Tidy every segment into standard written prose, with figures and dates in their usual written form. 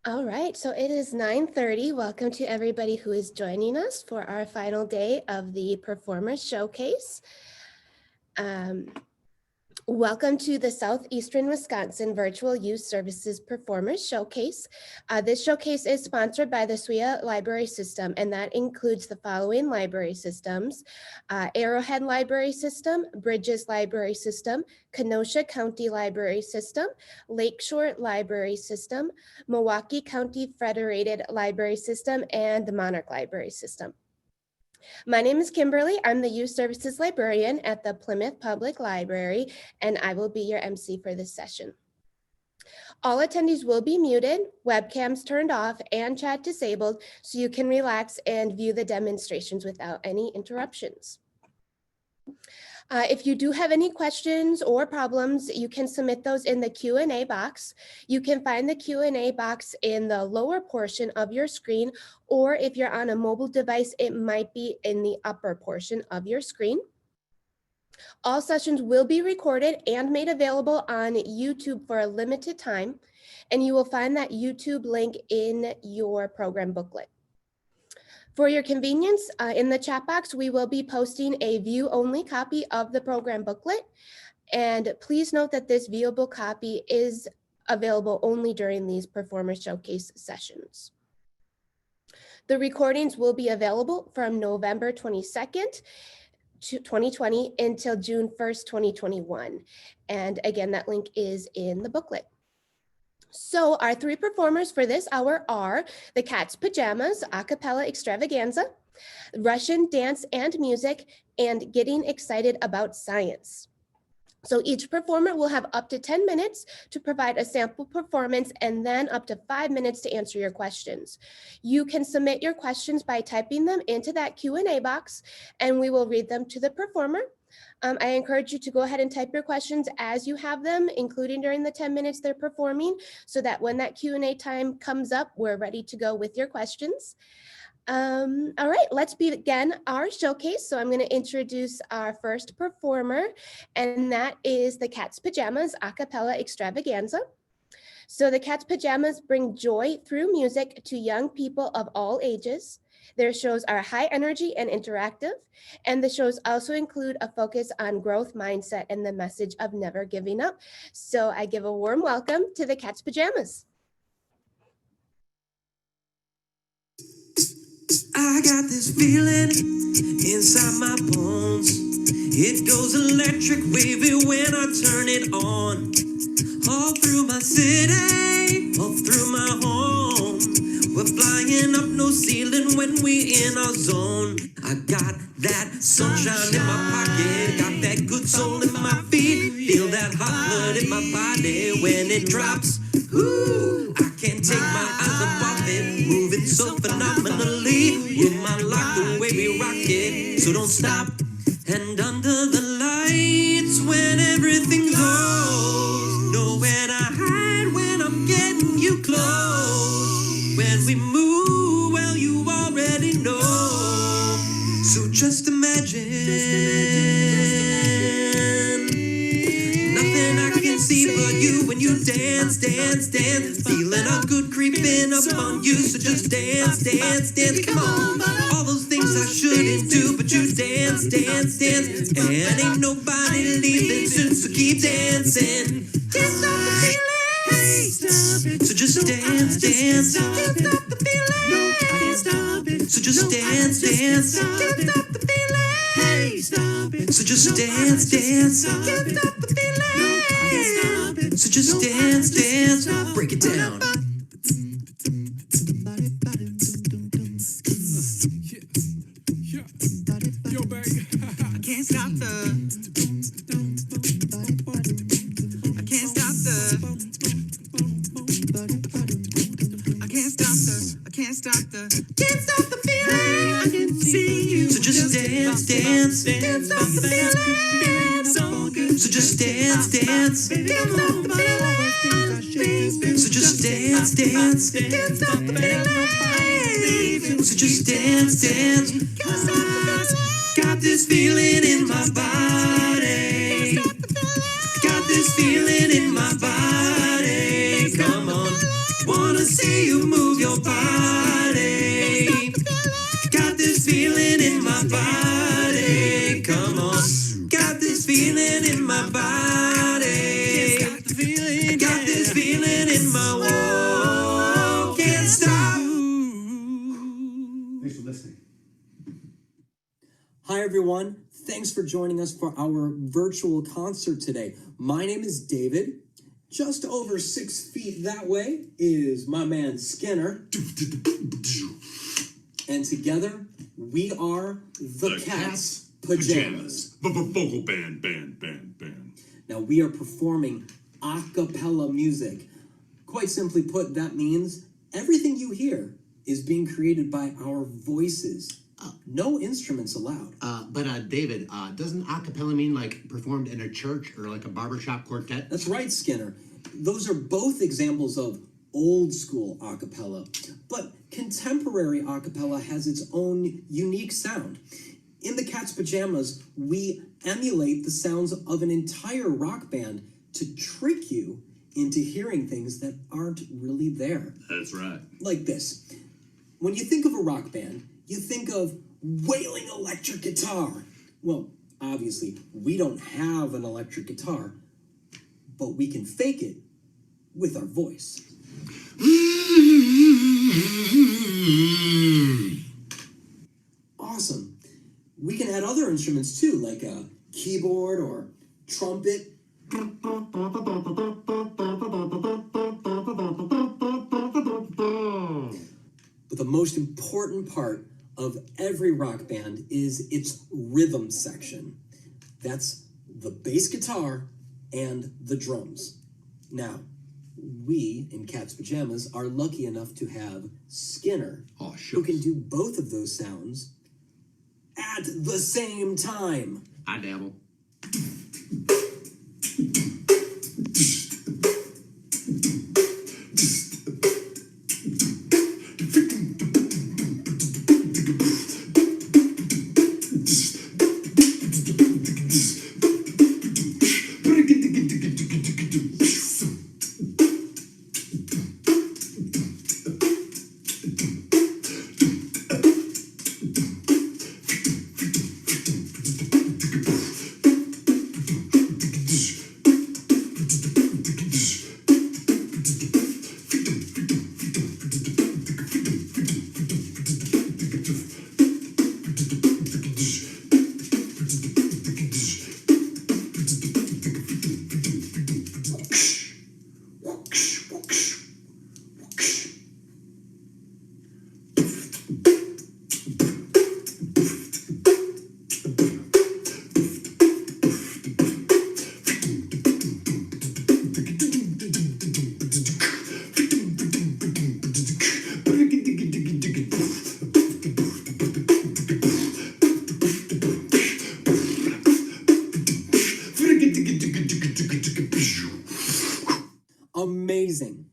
All right, so it is 9:30. Welcome to everybody who is joining us for our final day of the Performers Showcase. Welcome to the Southeastern Wisconsin Virtual Youth Services Performers Showcase. This showcase is sponsored by the SEWI Library System, and that includes the following library systems: Arrowhead Library System, Bridges Library System, Kenosha County Library System, Lakeshore Library System, Milwaukee County Federated Library System, and the Monarch Library System. My name is Kimberly. I'm the Youth Services Librarian at the Plymouth Public Library, and I will be your MC for this session. All attendees will be muted, webcams turned off, and chat disabled, so you can relax and view the demonstrations without any interruptions. If you do have any questions or problems, you can submit those in the Q&A box. You can find the Q&A box in the lower portion of your screen, or if you're on a mobile device, it might be in the upper portion of your screen. All sessions will be recorded and made available on YouTube for a limited time, and you will find that YouTube link in your program booklet. For your convenience, in the chat box, we will be posting a view-only copy of the program booklet. And please note that this viewable copy is available only during these Performer Showcase sessions. The recordings will be available from November 22nd, 2020 until June 1st, 2021. And again, that link is in the booklet. So our three performers for this hour are the Cat's Pajamas, a cappella extravaganza, Russian dance and music, and getting excited about science. So each performer will have up to 10 minutes to provide a sample performance and then up to 5 minutes to answer your questions. You can submit your questions by typing them into that Q&A box, and we will read them to the performer. I encourage you to go ahead and type your questions as you have them, including during the 10 minutes they're performing, so that when that Q&A time comes up, we're ready to go with your questions. All right, let's begin our showcase. So I'm going to introduce our first performer, and that is the Cat's Pajamas a cappella extravaganza. So the Cat's Pajamas bring joy through music to young people of all ages. Their shows are high energy and interactive, and the shows also include a focus on growth mindset and the message of never giving up. So I give a warm welcome to the Cat's Pajamas. I got this feeling inside my bones. It goes electric wavy when I turn it on. All through my city, all through my home. We're flying up no ceiling when we in our zone. I got that sunshine in my pocket, got that good soul in my feet. Feel that hot blood in my body when it drops. Ooh, I can't take my eyes off it, moving so phenomenally. You might like the way we rock it, so don't stop. And under the lights when everything goes, nowhere to hide when I'm getting you close. When we move, well, you already know. So just imagine, nothing I can see but you when you dance, dance, dance. Feeling a good creeping up on you, so just dance, dance, dance. Come on, all those things I shouldn't do, but you dance, dance, dance. And ain't nobody leaving soon, so keep dancing. Can't stop the feeling. Hey, stop it. So just dance, dance. Can't stop the feeling. No, I can't stop it. So just dance, dance. Can't stop the feeling. Hey, stop it. So just dance, dance. Can't stop the feeling. No, I can't stop it. So just dance, dance. Break it down. Yo, baby. I can't stop the feeling. I can see you. So just dance, dance. Can't stop the feeling. So good. So just dance, dance. Can't stop the feeling. So just dance, dance. Can't stop the feeling. So just dance, dance. Can't stop the feeling. Got this feeling in my body. Got this feeling in my body. Come on, wanna wanna see you move your body. Got this feeling in my body. Come on. Got this feeling in my body. Got this feeling in my wall. Can't stop. Thanks for listening. Hi, everyone. Thanks for joining us for our virtual concert today. My name is David. Just over 6 feet that way is my man Skinner. And together, we are the Cat's Pajamas. Vocal band. Now, we are performing a cappella music. Quite simply put, that means everything you hear is being created by our voices. No instruments allowed. But David, doesn't a cappella mean like performed in a church or like a barbershop quartet? That's right, Skinner. Those are both examples of old school a cappella. But contemporary a cappella has its own unique sound. In the Cat's Pajamas, we emulate the sounds of an entire rock band to trick you into hearing things that aren't really there. That's right. Like this. When you think of a rock band, you think of wailing electric guitar. Well, obviously, we don't have an electric guitar, but we can fake it with our voice. Awesome. We can add other instruments too, like a keyboard or trumpet. But the most important part of every rock band is its rhythm section. That's the bass guitar and the drums. Now, we in Cat's Pajamas are lucky enough to have Skinner, who can do both of those sounds at the same time. I dabble. Amazing.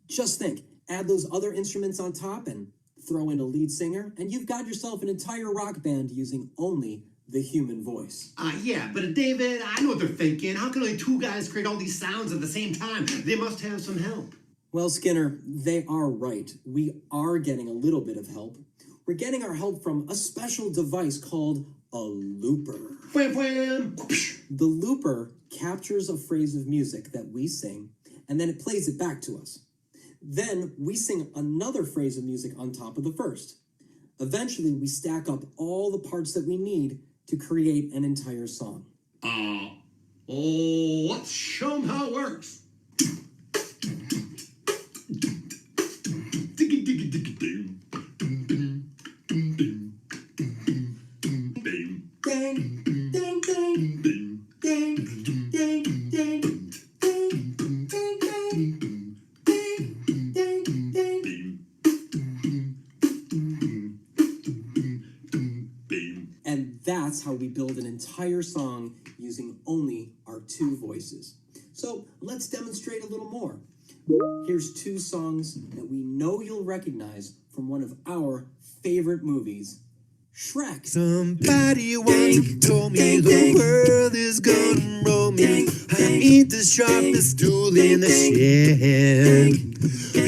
Just think, add those other instruments on top and throw in a lead singer, and you've got yourself an entire rock band using only the human voice. Yeah, but David, I know what they're thinking. How can only two guys create all these sounds at the same time? They must have some help. Well, Skinner, they are right. We are getting a little bit of help. We're getting our help from a special device called a looper. Wham, wham. The looper captures a phrase of music that we sing, and then it plays it back to us. Then we sing another phrase of music on top of the first. Eventually, we stack up all the parts that we need to create an entire song. Let's show them how it works. Ding, ding, ding, ding, ding, ding, ding, and that's how we build an entire song using only our two voices. So let's demonstrate a little more. Here's two songs that we know you'll recognize from one of our favorite movies, Shrek. Somebody once told me the world is gonna roll me. I ain't the sharpest tool in the shed.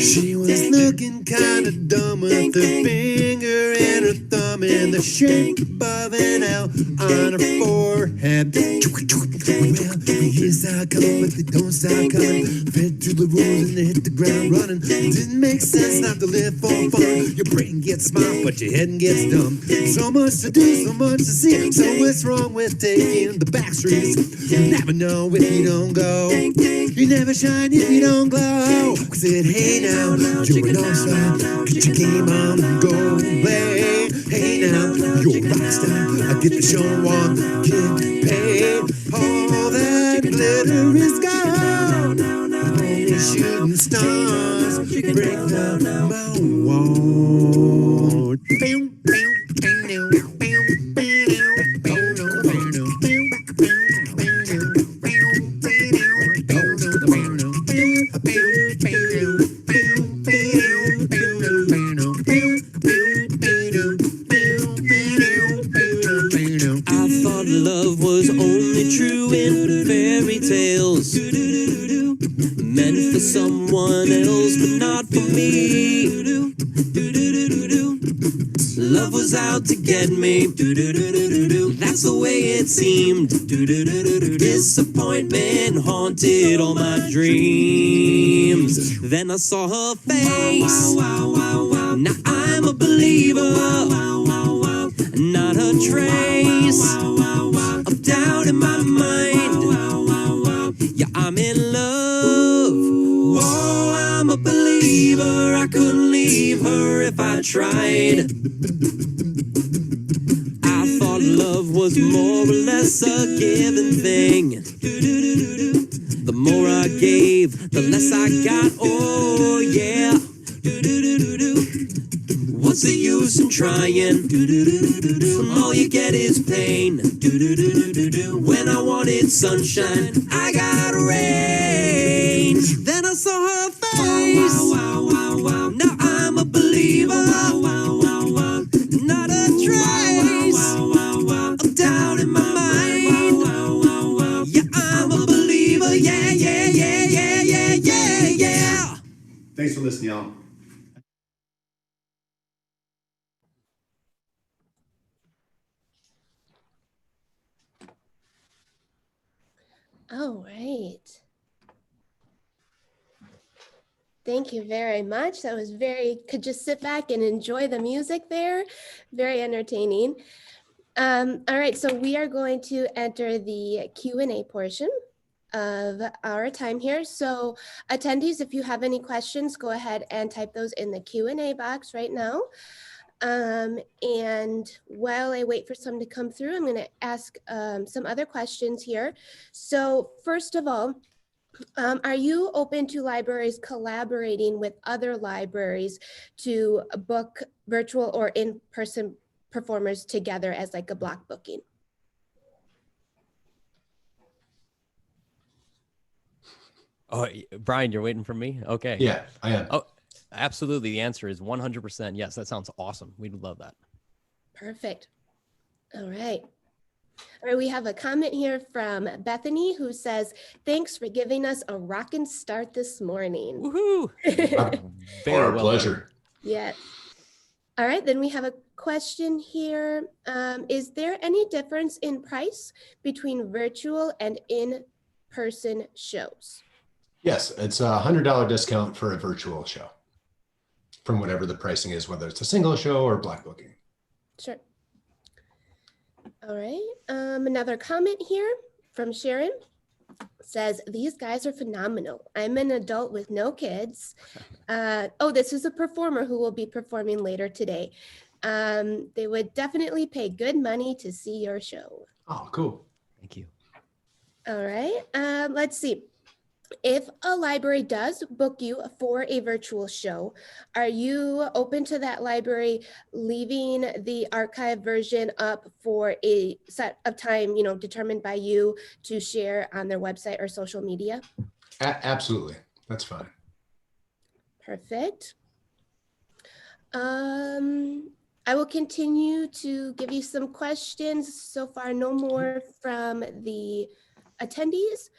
She was looking kind of dumb with her finger and her thumb in the shape of an L on her forehead. Well, here's how I come, but they don't stop coming. Fed to the rules and they hit the ground running. Didn't make sense not to live for fun. Your brain gets smart, but your head gets dumb. So much to do, so much to see. So what's wrong with taking the back streets? You never know if you don't go. You never shine if you don't glow. I said, hey now, you're an all-star. Get your game on and go play. Hey now, you're a rock star. I get the show on, get paid. All that glitter is gone. Only shooting stars break the wall. I thought love was only true in fairy tales, meant for someone else, but not for me. Love was out to get me. That's the way it seemed. Disappointment haunted all my dreams. Then I saw her face. Now I'm a believer. Not a trace of doubt in my mind. Yeah, I'm in love. Whoa, I'm a believer. I couldn't leave her if I tried. I thought love was more or less a given thing. The more I gave, the less I got. Oh yeah. What's the use in trying? All you get is pain. When I wanted sunshine, I got rain. Then I saw her face. Now I'm a believer. Not a trace of doubt in my mind. Yeah, I'm a believer. Yeah, yeah, yeah, yeah, yeah, yeah, yeah. Thanks for listening, y'all. All right. Thank you very much. That was could just sit back and enjoy the music there. Very entertaining. All right, so we are going to enter the Q&A portion of our time here. So attendees, if you have any questions, go ahead and type those in the Q&A box right now. And while I wait for some to come through, I'm going to ask some other questions here. So first of all, are you open to libraries collaborating with other libraries to book virtual or in-person performers together as like a block booking? Oh, Brian, you're waiting for me? Okay. Yeah, I am. Oh, absolutely. The answer is 100% yes. That sounds awesome. We'd love that. Perfect. All right. All right, we have a comment here from Bethany who says, thanks for giving us a rockin' start this morning. Woohoo! Our well pleasure. done. Yeah. All right, then we have a question here. Is there any difference in price between virtual and in-person shows? Yes, it's a $100 discount for a virtual show from whatever the pricing is, whether it's a single show or block booking. Sure. All right, another comment here from Sharon says, these guys are phenomenal. I'm an adult with no kids. Oh, this is a performer who will be performing later today. They would definitely pay good money to see your show. Oh, cool. Thank you. All right, let's see. If a library does book you for a virtual show, are you open to that library leaving the archive version up for a set of time, determined by you to share on their website or social media? Absolutely. That's fine. Perfect. I will continue to give you some questions. So far, no more from the attendees.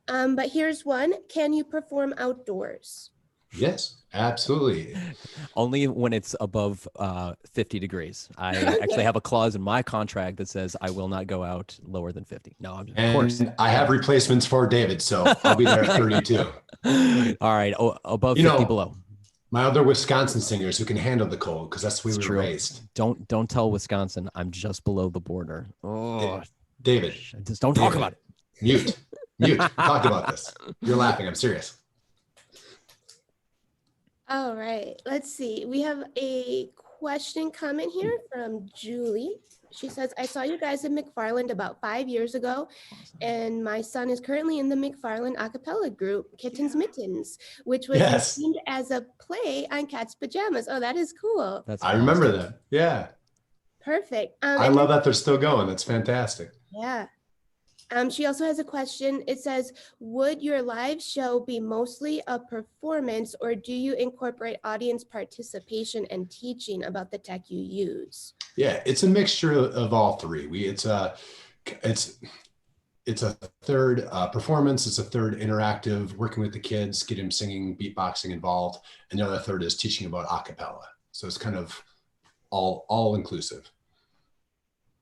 But here's one. Can you perform outdoors? Yes, absolutely. Only when it's above 50 degrees. I actually have a clause in my contract that says I will not go out lower than 50. No, of course. And I have replacements for David, so I'll be there at 32. All right. Oh, above You 50 know, below. My other Wisconsin singers who can handle the cold, because that's the way It's we true. were raised. Don't tell Wisconsin I'm just below the border. Oh, David, just don't talk about it. Mute. We talked about this. You're laughing. I'm serious. All right, let's see. We have a question coming here from Julie. She says, I saw you guys in McFarland about 5 years ago, and my son is currently in the McFarland a cappella group, Kittens Mittens, which was themed as a play on Cat's Pajamas. Oh, that is cool. I remember that. Yeah. Perfect. I love that they're still going. That's fantastic. Yeah. She also has a question. It says, would your live show be mostly a performance, or do you incorporate audience participation and teaching about the tech you use? Yeah, it's a mixture of all three. It's a third performance. It's a third interactive, working with the kids, get them singing, beatboxing involved, and the other third is teaching about a cappella. So it's kind of all inclusive.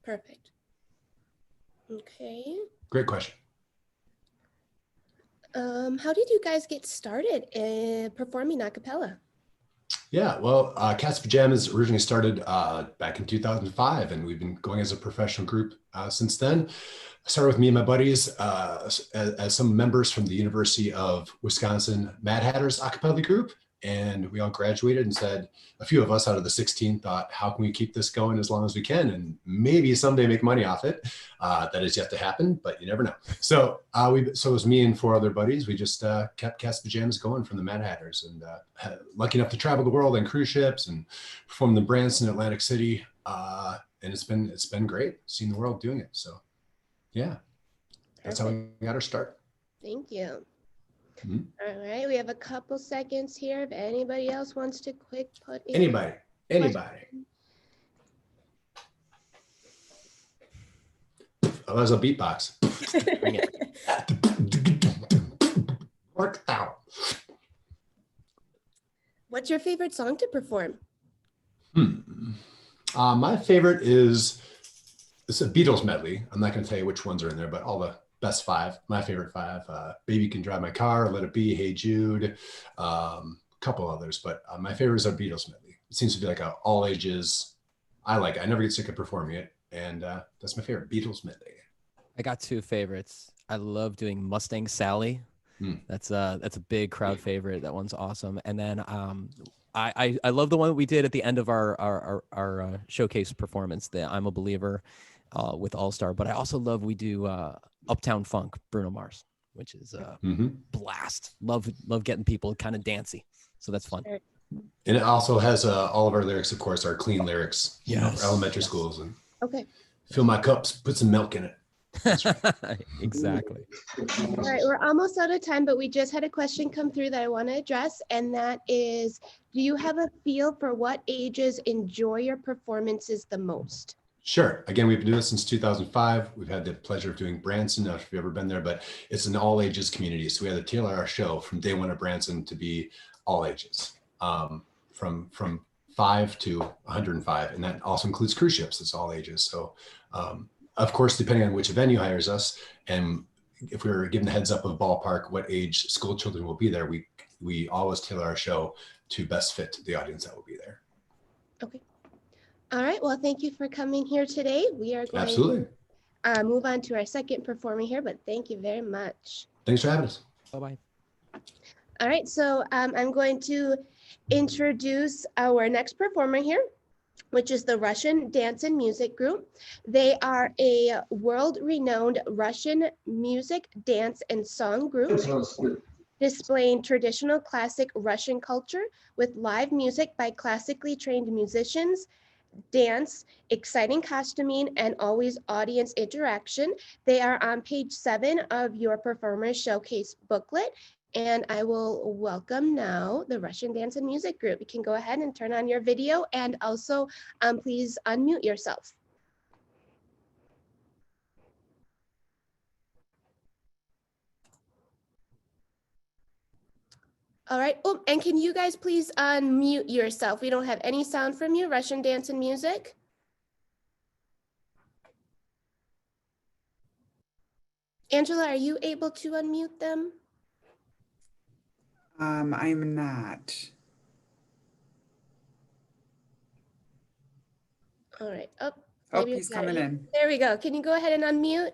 Perfect. Okay. Great question. How did you guys get started in performing a cappella? Yeah, well, Cat's Pajamas originally started back in 2005, and we've been going as a professional group since then. I started with me and my buddies as some members from the University of Wisconsin Mad Hatters a cappella group, and we all graduated and said, a few of us out of the 16 thought, how can we keep this going as long as we can and maybe someday make money off it? That is yet to happen, but you never know. So so it was me and 4 other buddies. We just kept Cat's Pajamas going from the Mad Hatters, and lucky enough to travel the world on cruise ships and perform in Branson, Atlantic City. And it's been great seeing the world doing it. So yeah, that's how we got our start. Thank you. Mm-hmm. All right, we have a couple seconds here. If anybody else wants to quick put in. Anybody. Oh, that was a beatbox. Bring it. Work out. What's your favorite song to perform? My favorite it's a Beatles medley. I'm not going to tell you which ones are in there, but all the best 5, my favorite 5, Baby Can Drive My Car, Let It Be, Hey Jude, a couple others, but my favorites are Beatles medley. It seems to be like a all ages. I like it. I never get sick of performing it. And that's my favorite, Beatles medley. I got 2 favorites. I love doing Mustang Sally. That's a big crowd favorite. That one's awesome. And then I love the one that we did at the end of our showcase performance, the I'm a Believer with All Star. But I also love we do Uptown Funk, Bruno Mars, which is a blast. Love getting people kind of dancey. So that's fun. And it also has all of our lyrics, of course, our clean lyrics, Yes. for elementary schools. And Okay. fill my cups, put some milk in it. Exactly. All right, we're almost out of time, but we just had a question come through that I want to address, and that is, do you have a feel for what ages enjoy your performances the most? Sure. Again, we've been doing this since 2005. We've had the pleasure of doing Branson. I don't know if you've ever been there, but it's an all ages community. So we had to tailor our show from day one of Branson to be all ages, from 5 to 105. And that also includes cruise ships. It's all ages. So, of course, depending on which venue hires us, and if we were given the heads up of ballpark, what age school children will be there, we always tailor our show to best fit the audience that will be there. Okay. All right. Well, thank you for coming here today. We are going Absolutely. to move on to our second performer here, but thank you very much. Thanks for having us. Bye-bye. All right. So I'm going to introduce our next performer here, which is the Russian Dance and Music Group. They are a world-renowned Russian music, dance, and song group, displaying traditional classic Russian culture with live music by classically trained musicians, dance, exciting costuming, and always audience interaction. They are on page 7 of your performers showcase booklet. And I will welcome now the Russian Dance and Music Group. You can go ahead and turn on your video and also please unmute yourself. All right. Oh, and can you guys please unmute yourself? We don't have any sound from you, Russian Dance and Music. Angela, are you able to unmute them? I'm not. All right. Oh, Oh, maybe he's we got it coming here. in. There we go. Can you go ahead and unmute?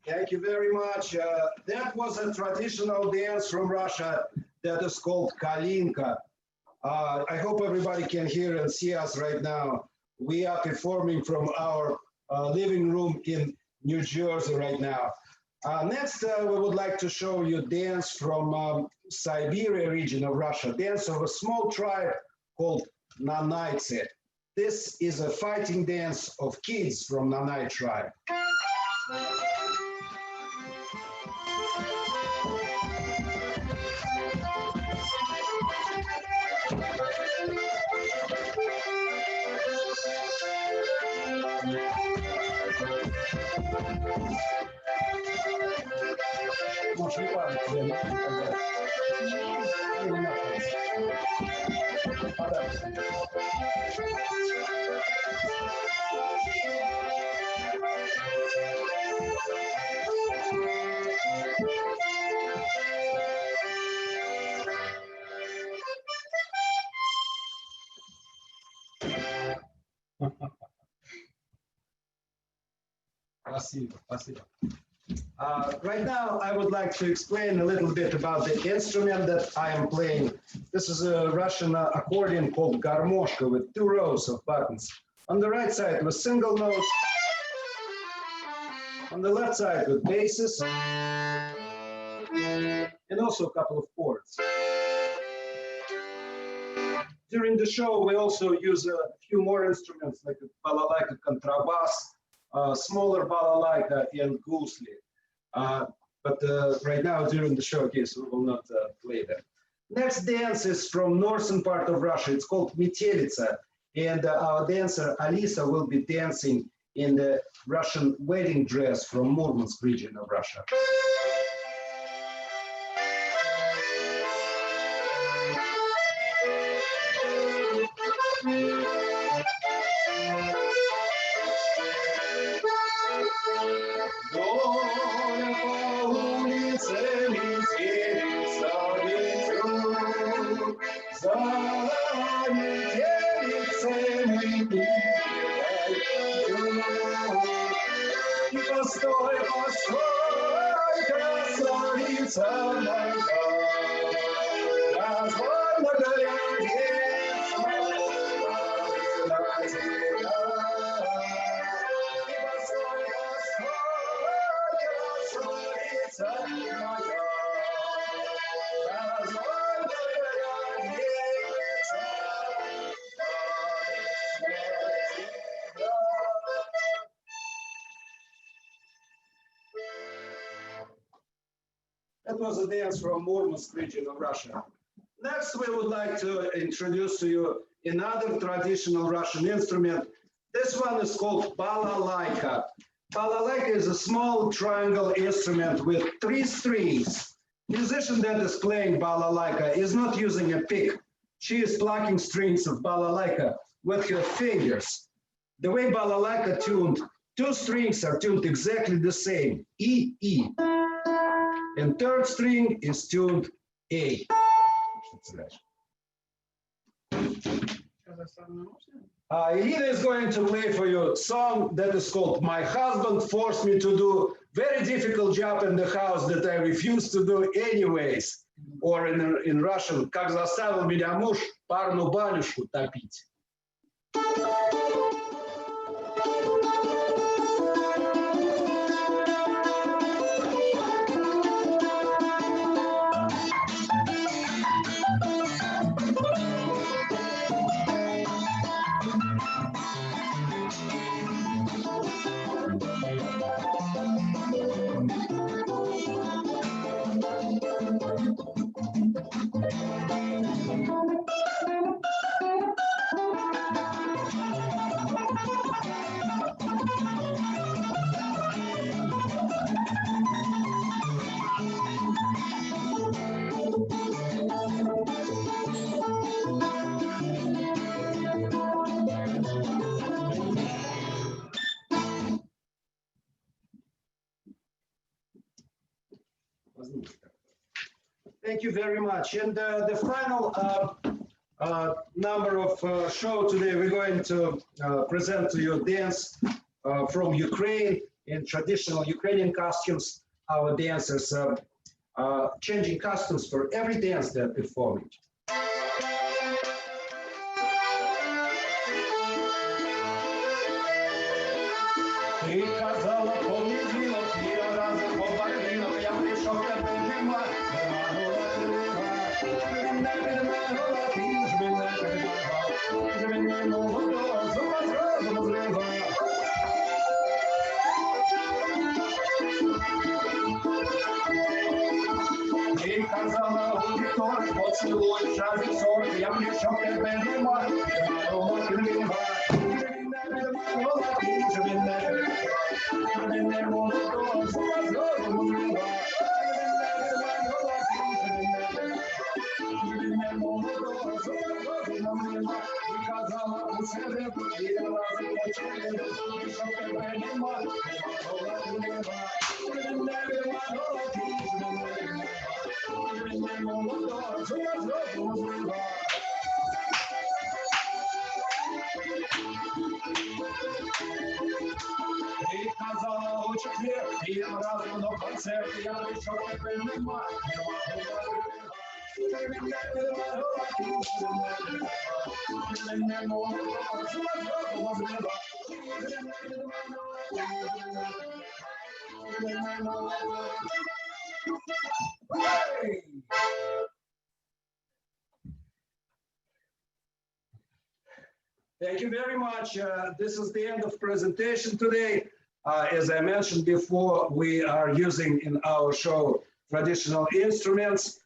Thank you very much. That was a traditional dance from Russia that is called Kalinka. I hope everybody can hear and see us right now. We are performing from our living room in New Jersey right now. Next, we would like to show you dance from Siberia region of Russia, dance of a small tribe called Nanaitse. This is a fighting dance of kids from Nanai tribe. Right now, I would like to explain a little bit about the instrument that I am playing. This is a Russian accordion called garmoshka with 2 rows of buttons. On the right side with single notes. On the left side with basses. And also a couple of chords. During the show, we also use a few more instruments like a balalaika kontrabass, smaller balalaika, and gusli. But right now, during the showcase, we will not play them. Next dance is from northern part of Russia. It's called Metelitsa. And our dancer, Alisa, will be dancing in the Russian wedding dress from Murmansk region of Russia. That was a dance from Murmansk region of Russia. Next, we would like to introduce to you another traditional Russian instrument. This one is called balalaika. Balalaika is a small triangle instrument with 3 strings. Musician that is playing balalaika is not using a pick. She is plucking strings of balalaika with her fingers. The way balalaika tuned, two strings are tuned exactly the same, E, E. And third string is tuned A. Elena is going to play for you a song that is called My Husband Forced Me to Do Very Difficult Job in the House That I Refuse to Do Anyways. Or in Russian, Как заставил меня муж парную банюшку топить. Thank you very much. And the final number of show today, we're going to present to you a dance from Ukraine in traditional Ukrainian costumes. Our dancers changing costumes for every dance they're performing. Ты казала понеділок, я разом по барвінок, я прийшов тебе нема, Ти казала у вівторок, поцілуй, час і сорок, я прийшов тебе нема, Ти казала у четвер, я разом на концерт, я прийшов тебе нема. Thank you very much. This is the end of presentation today. As I mentioned before, we are using in our show traditional instruments,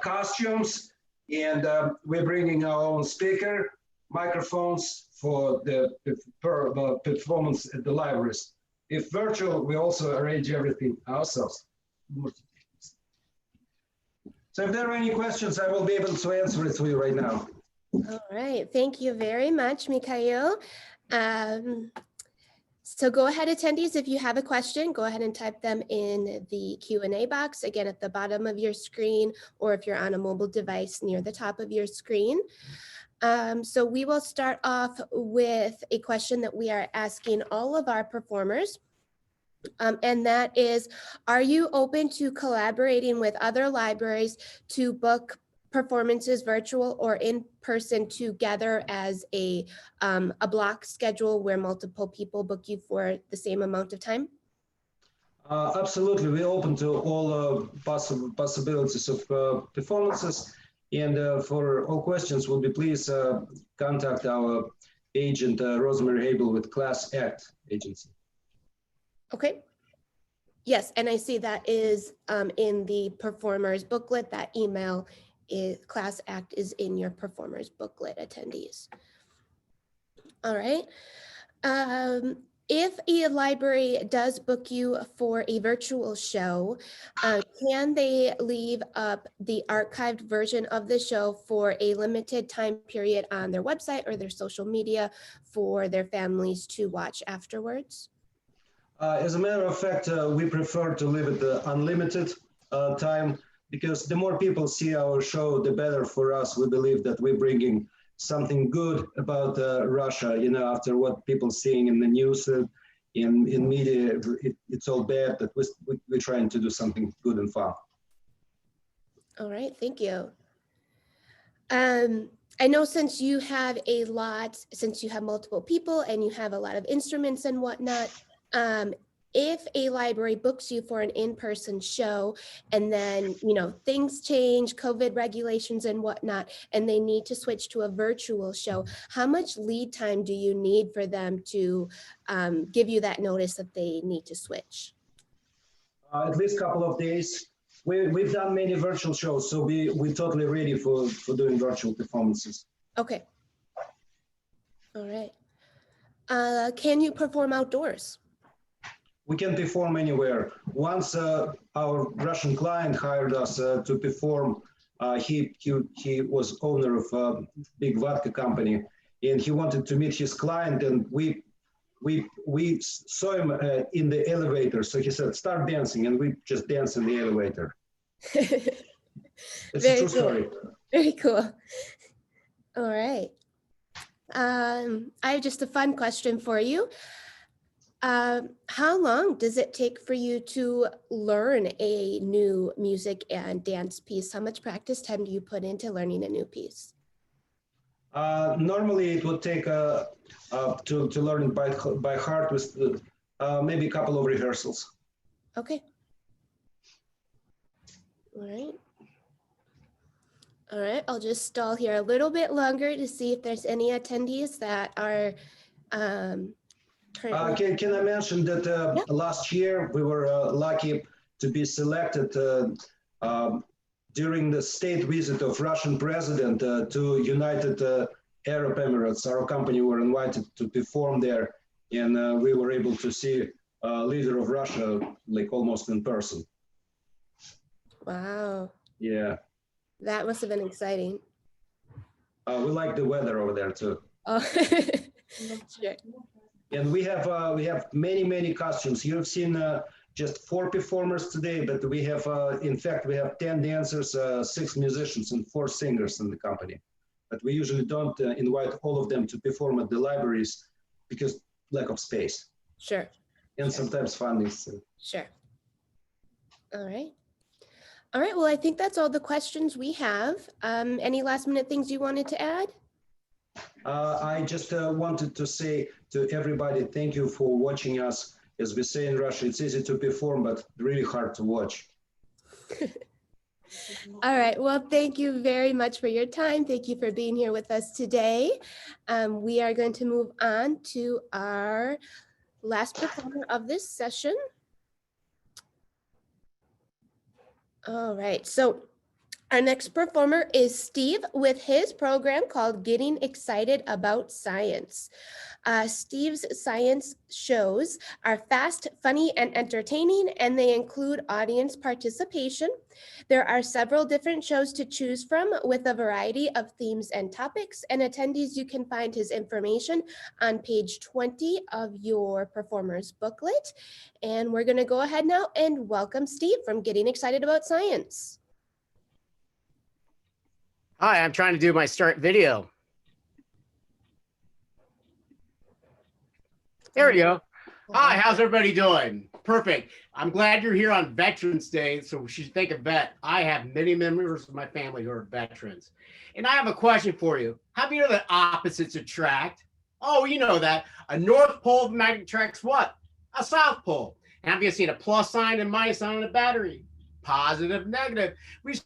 costumes, and we're bringing our own speaker, microphones for the performance at the libraries. If virtual, we also arrange everything ourselves. So if there are any questions, I will be able to answer it for you right now. All right, thank you very much, Mikhail. So go ahead, attendees, if you have a question, go ahead and type them in the Q&A box, again, at the bottom of your screen, or if you're on a mobile device near the top of your screen. So we will start off with a question that we are asking all of our performers. And that is, are you open to collaborating with other libraries to book performances, virtual or in person, together as a block schedule where multiple people book you for the same amount of time? Absolutely, we're open to all possibilities of performances, and for all questions, will be please contact our agent Rosemary Habel with Class Act Agency. Okay. Yes, and I see that is in the performers booklet. That email is Class Act is in your performers booklet, attendees. All right. If a library does book you for a virtual show, can they leave up the archived version of the show for a limited time period on their website or their social media for their families to watch afterwards? As a matter of fact, we prefer to leave it unlimited time because the more people see our show, the better for us. We believe that we're bringing something good about Russia. You know, after what people seeing in the news, in media, it's all bad. That we're trying to do something good and fun. All right, thank you. I know since you have multiple people and you have a lot of instruments and whatnot, if a library books you for an in-person show and then, things change, COVID regulations and whatnot, and they need to switch to a virtual show, how much lead time do you need for them to give you that notice that they need to switch? At least a couple of days. We've done many virtual shows, so we're totally ready for doing virtual performances. Okay. All right. Can you perform outdoors? We can perform anywhere. Once our Russian client hired us to perform, he was owner of a big vodka company, and he wanted to meet his client, and we saw him in the elevator. So he said, "Start dancing," and we just danced in the elevator. It's a true story. Very cool. All right. I have just a fun question for you. How long does it take for you to learn a new music and dance piece? How much practice time do you put into learning a new piece? Normally, it would take to learn it by heart with maybe a couple of rehearsals. Okay. All right. All right, I'll just stall here a little bit longer to see if there's any attendees that are currently. Can I mention that last year we were lucky to be selected during the state visit of Russian president to United Arab Emirates. Our company were invited to perform there, and we were able to see leader of Russia like almost in person. Wow. Yeah. That must have been exciting. We like the weather over there too. Oh, sure. And we have many costumes. You have seen just 4 performers today, but we have in fact we have 10 dancers, 6 musicians, and 4 singers in the company. But we usually don't invite all of them to perform at the libraries because lack of space. Sure. And sometimes funding. Sure. All right. All right, well, I think that's all the questions we have. Any last minute things you wanted to add? I just wanted to say to everybody, thank you for watching us. As we say in Russia, it's easy to perform, but really hard to watch. All right, well, thank you very much for your time. Thank you for being here with us today. We are going to move on to our last performer of this session. All right, so our next performer is Steve with his program called Getting Excited About Science. Steve's science shows are fast, funny, and entertaining, and they include audience participation. There are several different shows to choose from with a variety of themes and topics, and attendees, you can find his information on page 20 of your performer's booklet. And we're gonna go ahead now and welcome Steve from Getting Excited About Science. Hi, I'm trying to do my start video. There we go. Hi, how's everybody doing? Perfect. I'm glad you're here on Veterans Day, so we should think of vet. I have many members of my family who are veterans. And I have a question for you. How do you know that opposites attract? Oh, you know that. A North Pole magnet attracts what? A South Pole. And have you seen a plus sign and minus sign on a battery? Positive, negative. We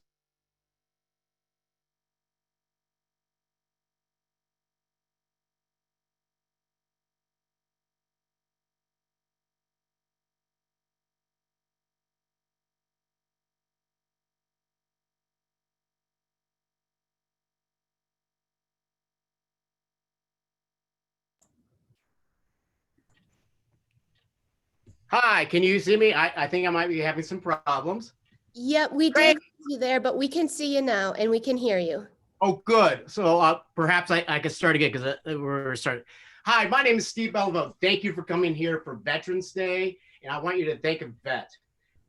Hi, can you see me? I think I might be having some problems. Yep, we Great. did lose you there, but we can see you now and we can hear you. Oh, good. So perhaps I could start again because we're starting. Hi, my name is Steve Belleville. Thank you for coming here for Veterans Day, and I want you to thank a vet.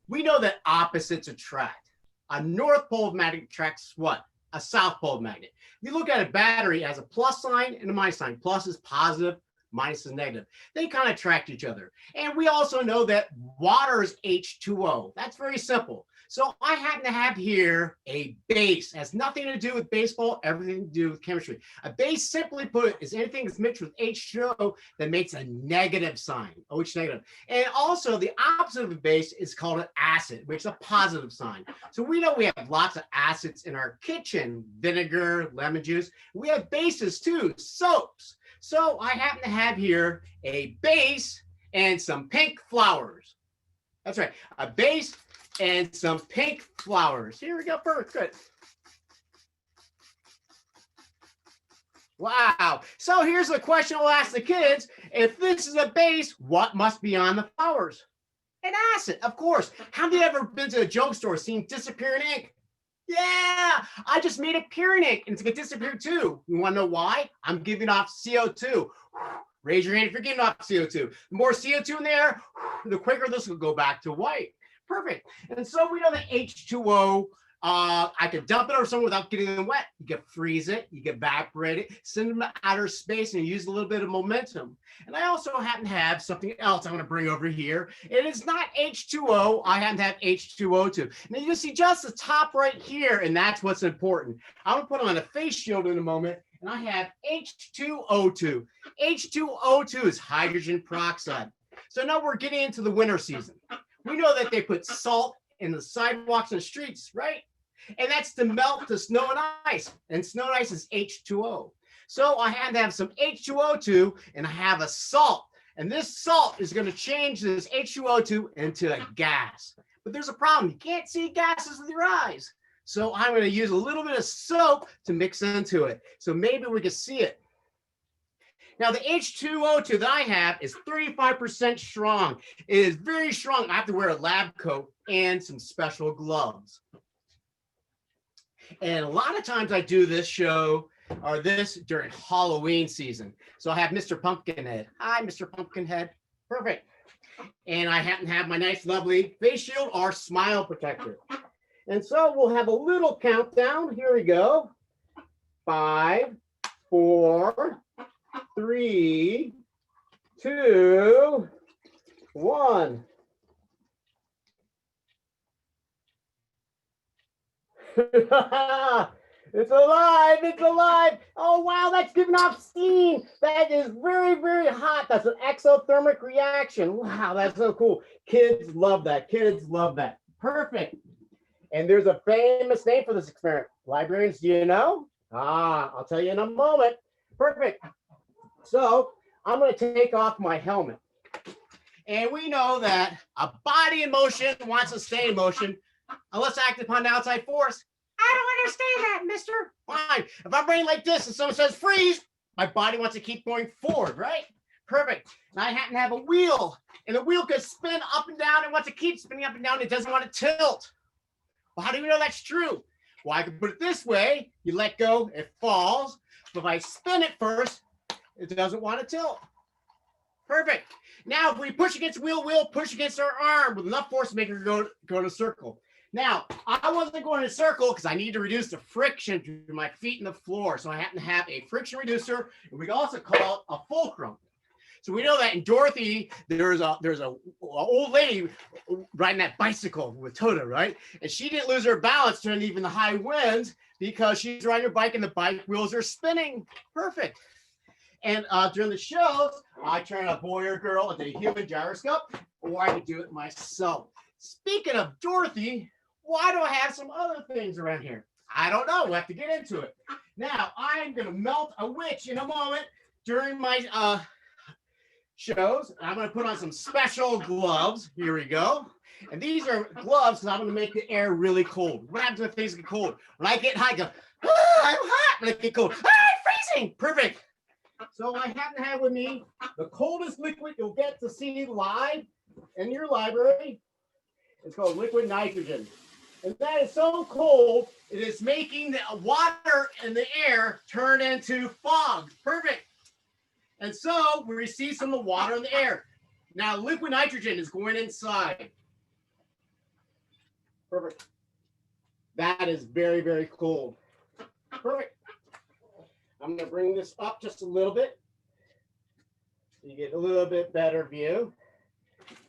We know that opposites attract. A North Pole magnet attracts what? A South Pole magnet. If you look at a battery, it has a plus sign and a minus sign. Plus is positive, minus is negative. They kind of attract each other. And we also know that water is H2O. That's very simple. So I happen to have here a base. It has nothing to do with baseball, everything to do with chemistry. A base, simply put, is anything that's mixed with H2O that makes a negative sign, OH negative. And also the opposite of a base is called an acid, which is a positive sign. So we know we have lots of acids in our kitchen, vinegar, lemon juice. We have bases too, soaps. So I happen to have here a base and some pink flowers. That's right, a base and some pink flowers. Here we go, perfect, good. Wow, so here's the question we'll ask the kids. If this is a base, what must be on the flowers? An acid, of course. Have you ever been to a junk store, seen disappearing ink? Yeah, I just made appearing ink and it's gonna disappear too. You wanna know why? I'm giving off CO2. Raise your hand if you're giving off CO2. The more CO2 in there, the quicker this will go back to white. Perfect. And so we know that H2O, I could dump it over someone without getting them wet. You can freeze it, you can evaporate it, send them to outer space and use a little bit of momentum. And I also happen to have something else I'm going to bring over here. It is not H2O. I happen to have H2O2. Now you can see just the top right here, and that's what's important. I'm going to put on a face shield in a moment, and I have H2O2. H2O2 is hydrogen peroxide. So now we're getting into the winter season. We know that they put salt in the sidewalks and the streets, right? And that's to melt the snow and ice. And snow and ice is H2O. So I had to have some H2O2 and I have a salt. And this salt is going to change this H2O2 into a gas. But there's a problem. You can't see gases with your eyes. So I'm going to use a little bit of soap to mix into it. So maybe we can see it. Now, the H2O2 that I have is 35% strong. It is very strong. I have to wear a lab coat and some special gloves. And a lot of times I do this show or this during Halloween season. So I have Mr. Pumpkinhead. Hi, Mr. Pumpkinhead. Perfect. And I happen to have my nice, lovely face shield or smile protector. And so we'll have a little countdown. Here we go. 5, 4, 3, 2, 1. It's alive, it's alive. Oh, wow, that's giving off steam. That is very, very hot. That's an exothermic reaction. Wow, that's so cool. Kids love that. Kids love that. Perfect. And there's a famous name for this experiment. Librarians, do you know? I'll tell you in a moment. Perfect. So I'm going to take off my helmet. And we know that a body in motion wants to stay in motion unless acted upon an outside force. I don't understand that, mister. Fine. If I'm running like this and someone says freeze, my body wants to keep going forward, right? Perfect. And I happen to have a wheel, and the wheel can spin up and down and wants to keep spinning up and down. It doesn't want to tilt. Well, how do we know that's true? Well, I can put it this way. You let go, it falls. But if I spin it first, it doesn't want to tilt. Perfect. Now, if we push against wheel, push against our arm with enough force to make it go in a circle. Now, I wasn't going in a circle because I need to reduce the friction between my feet and the floor. So I happen to have a friction reducer, and we also call it a fulcrum. So we know that in Dorothy, there's a old lady riding that bicycle with Toto, right? And she didn't lose her balance during even the high winds because she's riding her bike and the bike wheels are spinning. Perfect. And during the shows, I turn a boy or girl into a human gyroscope, or I can do it myself. Speaking of Dorothy, why do I have some other things around here? I don't know. We'll have to get into it. Now, I'm going to melt a witch in a moment during my shows. I'm going to put on some special gloves. Here we go. And these are gloves because I'm going to make the air really cold. What happens when things get cold? When I get hot, I go, I'm hot. When I get cold, I'm freezing. Perfect. So I happen to have with me the coldest liquid you'll get to see live. in your library. It's called liquid nitrogen. And that is so cold, it is making the water in the air turn into fog. Perfect. And so we receive some of the water in the air. Now liquid nitrogen is going inside. Perfect. That is very, very cold. Perfect. I'm going to bring this up just a little bit so you get a little bit better view.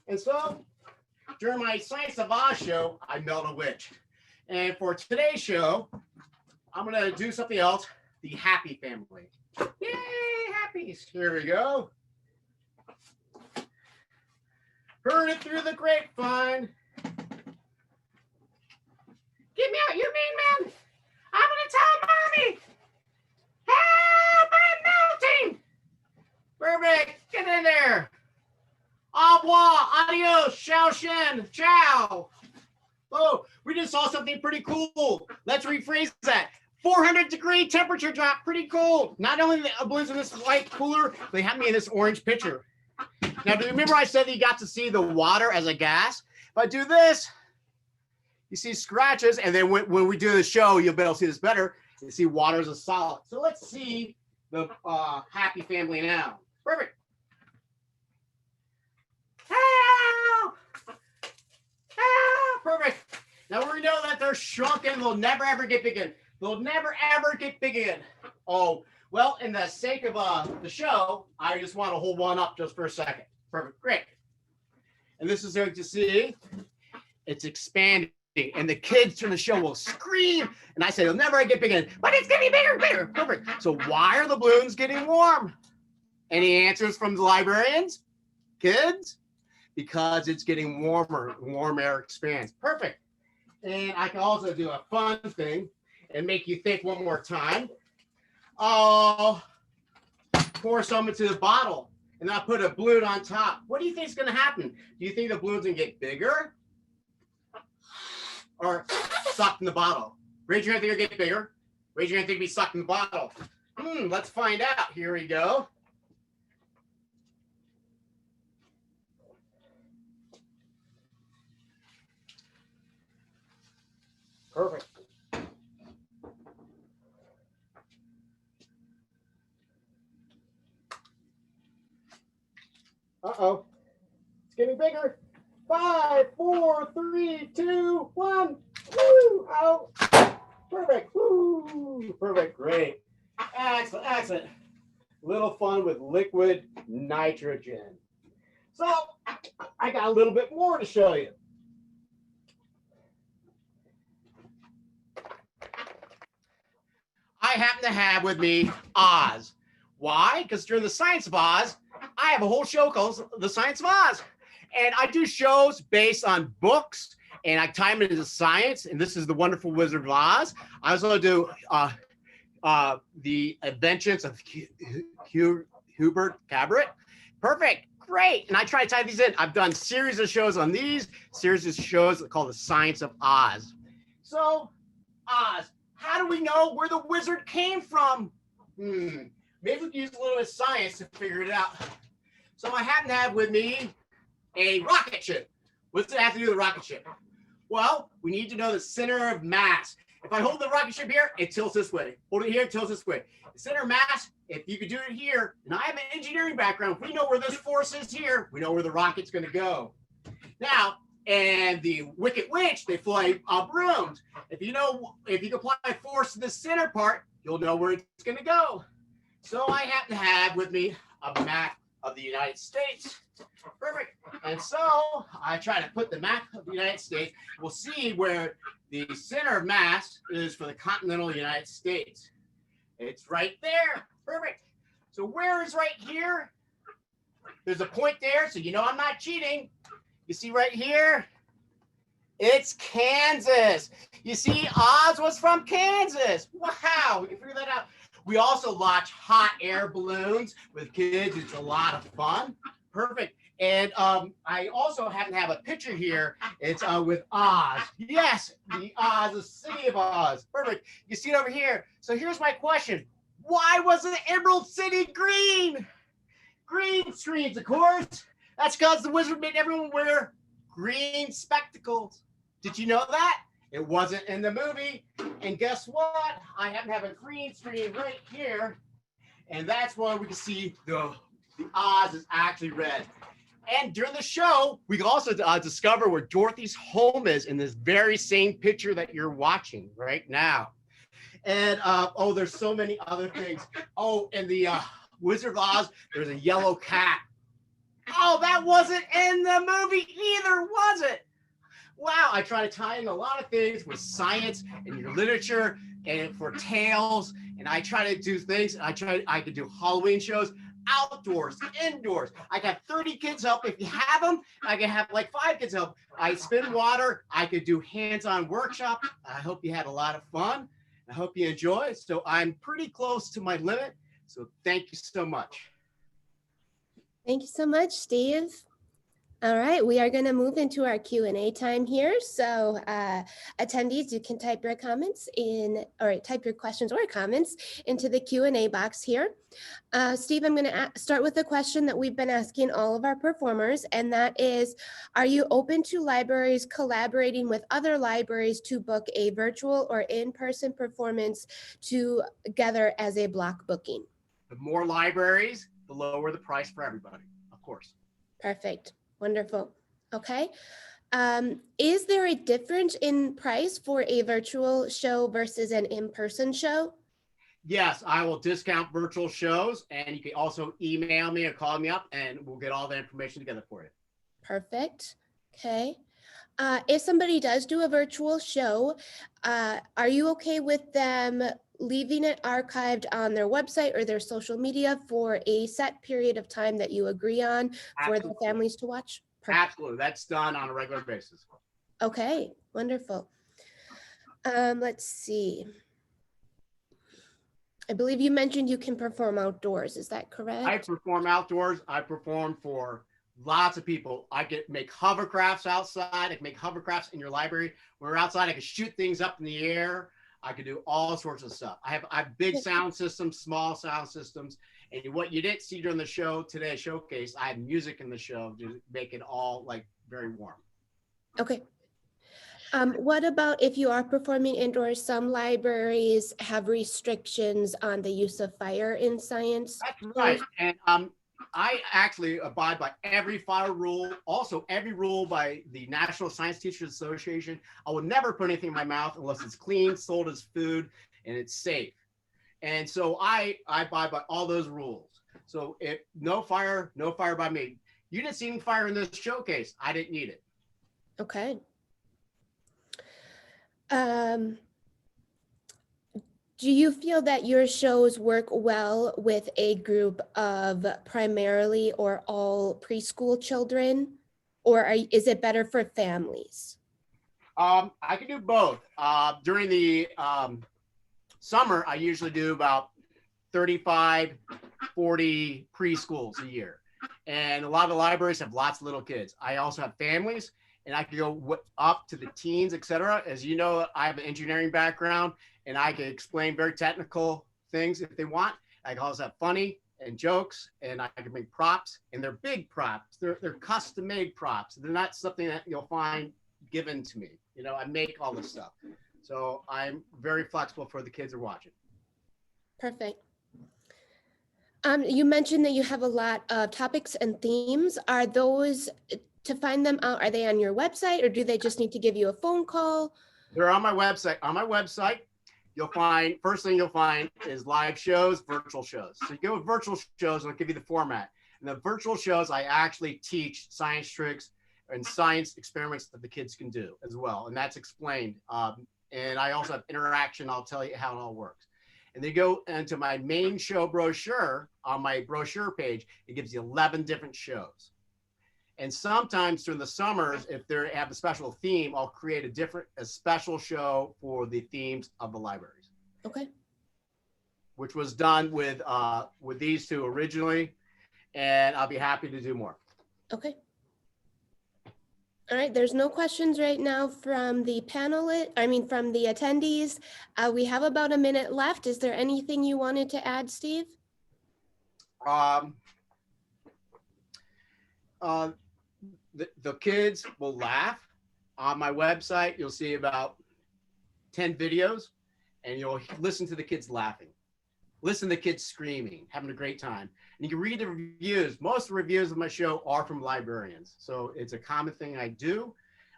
And so during my Science of Oz show, I melt a witch. And for today's show, I'm going to do something else, the happy family. Yay, happies. Here we go. Heard it through the grapevine. Get me out, you mean man. I'm going to tell mommy. Help, I'm melting. Perfect. Get in there. Au revoir, adios, ciao, shen, ciao. Oh, we just saw something pretty cool. Let's rephrase that. 400-degree temperature drop, pretty cool. Not only the balloons in this light cooler, they have me in this orange picture. Now, do you remember I said that you got to see the water as a gas? If I do this, you see scratches, and then when we do the show, you'll be able to see this better. You see water as a solid. So let's see the happy family now. Perfect. Help! Help! Perfect. Now we know that they're shrunken. They'll never ever get big again. They'll never ever get big again. Oh, well, in the sake of the show, I just want to hold one up just for a second. Perfect. Great. And this is going to see it's expanding. And the kids from the show will scream. And I say, they'll never get big again. But it's getting bigger and bigger. Perfect. So why are the balloons getting warm? Any answers from the librarians? Kids? Because it's getting warmer. Warm air expands. Perfect. And I can also do a fun thing and make you think one more time. I'll pour some into the bottle and I'll put a balloon on top. What do you think is going to happen? Do you think the balloon's going to get bigger or sucked in the bottle? Raise your hand if it'll get bigger. Raise your hand if it'll be sucked in the bottle. Let's find out. Here we go. Perfect. Uh-oh. It's getting bigger. 5, 4, 3, 2, 1. Woo! Out. Perfect. Woo! Perfect. Great. Excellent. Excellent. Little fun with liquid nitrogen. So I got a little bit more to show you. I happen to have with me Oz. Why? Because during the Science of Oz, I have a whole show called The Science of Oz. And I do shows based on books, and I tie them into science. And this is The Wonderful Wizard of Oz. I also do The Adventures of Hubert Cabret. Perfect. Great. And I try to tie these in. I've done series of shows on these, series of shows called The Science of Oz. So, Oz. How do we know where the wizard came from? Maybe we can use a little bit of science to figure it out. So I happen to have with me a rocket ship. What's it have to do with a rocket ship? Well, we need to know the center of mass. If I hold the rocket ship here, it tilts this way. Hold it here, it tilts this way. The center of mass, if you could do it here, and I have an engineering background, if we know where this force is here, we know where the rocket's going to go. Now, and the Wicked Witch, they fly brooms. If you can apply force to the center part, you'll know where it's going to go. So I happen to have with me a map of the United States. Perfect. And so I try to put the map of the United States. We'll see where the center of mass is for the continental United States. It's right there. Perfect. So where is right here? There's a point there, so you know I'm not cheating. You see right here? It's Kansas. You see, Oz was from Kansas. Wow, we can figure that out. We also launch hot air balloons with kids. It's a lot of fun. Perfect. And I also happen to have a picture here. It's with Oz. Yes, the Oz, the city of Oz. Perfect. You see it over here. So here's my question. Why was the Emerald City green? Green screens, of course. That's because the wizard made everyone wear green spectacles. Did you know that? It wasn't in the movie. And guess what? I happen to have a green screen right here. And that's why we can see the Oz is actually red. And during the show, we can also discover where Dorothy's home is in this very same picture that you're watching right now. And oh, there's so many other things. Oh, in the Wizard of Oz, there's a yellow cat. Oh, that wasn't in the movie either, was it? Wow, I try to tie in a lot of things with science and your literature and for tales. And I try to do things. I could do Halloween shows, outdoors, indoors. I can have 30 kids help if you have them. I can have like 5 kids help. I spin water. I could do hands-on workshop. I hope you had a lot of fun. I hope you enjoy. So I'm pretty close to my limit. So thank you so much. Thank you so much, Steve. All right, we are going to move into our Q&A time here. So attendees, you can type your comments in, or type your questions or comments into the Q&A box here. Steve, I'm going to start with a question that we've been asking all of our performers, and that is, are you open to libraries collaborating with other libraries to book a virtual or in-person performance together as a block booking? The more libraries, the lower the price for everybody, of course. Perfect. Wonderful. Okay. Is there a difference in price for a virtual show versus an in-person show? Yes, I will discount virtual shows, and you can also email me or call me up and we'll get all the information together for you. Perfect. Okay. If somebody does do a virtual show, are you okay with them leaving it archived on their website or their social media for a set period of time that you agree on for the families to watch? Perfect. Absolutely. That's done on a regular basis. Okay, wonderful. Let's see. I believe you mentioned you can perform outdoors. Is that correct? I perform outdoors. I perform for lots of people. I can make hovercrafts outside. I can make hovercrafts in your library. When we're outside, I can shoot things up in the air. I can do all sorts of stuff. I have big sound systems, small sound systems. And what you didn't see during the show today, showcase, I have music in the show to make it all like very warm. Okay. What about if you are performing indoors? Some libraries have restrictions on the use of fire in science. That's right. And I actually abide by every fire rule, also every rule by the National Science Teachers Association. I will never put anything in my mouth unless it's clean, sold as food, and it's safe. And so I abide by all those rules. So if no fire by me. You didn't see any fire in this showcase. I didn't need it. Okay. Do you feel that your shows work well with a group of primarily or all preschool children, or is it better for families? I can do both. During the summer, I usually do about 35, 40 preschools a year. And a lot of the libraries have lots of little kids. I also have families, and I can go up to the teens, etc. As you know, I have an engineering background, and I can explain very technical things if they want. I can also have funny and jokes, and I can make props, and they're big props. They're custom-made props. They're not something that you'll find given to me. You know, I make all this stuff. So I'm very flexible for the kids who are watching. Perfect. You mentioned that you have a lot of topics and themes. Are those, to find them out, are they on your website, or do they just need to give you a phone call? They're on my website. On my website, you'll find, first thing you'll find is live shows, virtual shows. So you go with virtual shows, I'll give you the format. And the virtual shows, I actually teach science tricks and science experiments that the kids can do as well. And that's explained. And I also have interaction. I'll tell you how it all works. And they go into my main show brochure. On my brochure page, it gives you 11 different shows. And sometimes during the summers, if they have a special theme, I'll create a special show for the themes of the libraries. Okay. Which was done with these two originally, and I'll be happy to do more. Okay. All right, there's no questions right now from the from the attendees. We have about a minute left. Is there anything you wanted to add, Steve? the kids will laugh. On my website, you'll see about 10 videos, and you'll listen to the kids laughing. Listen to the kids screaming, having a great time. And you can read the reviews. Most of the reviews of my show are from librarians. So it's a common thing I do.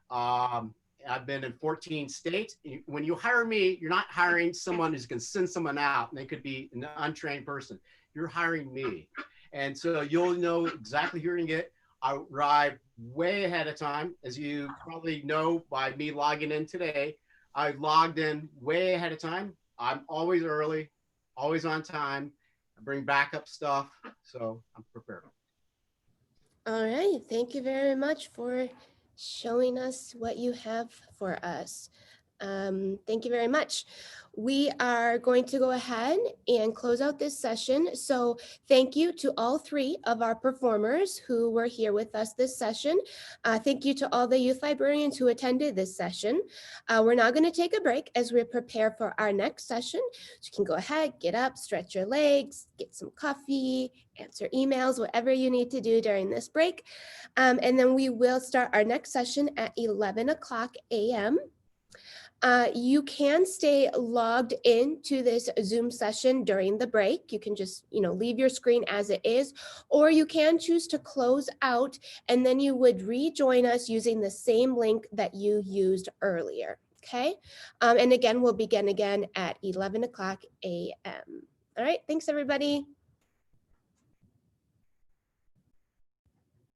I've been in 14 states. When you hire me, you're not hiring someone who's going to send someone out, and they could be an untrained person. You're hiring me. And so you'll know exactly who you're going to get. I arrive way ahead of time. As you probably know by me logging in today, I logged in way ahead of time. I'm always early, always on time. I bring backup stuff, so I'm prepared. All right, thank you very much for showing us what you have for us. Thank you very much. We are going to go ahead and close out this session. So thank you to all three of our performers who were here with us this session. Thank you to all the youth librarians who attended this session. We're now going to take a break as we prepare for our next session. So you can go ahead, get up, stretch your legs, get some coffee, answer emails, whatever you need to do during this break. And then we will start our next session at 11 o'clock a.m. You can stay logged into this Zoom session during the break. You can just, leave your screen as it is, or you can choose to close out and then you would rejoin us using the same link that you used earlier. Okay. And again, we'll begin again at 11 o'clock a.m. All right. Thanks, everybody.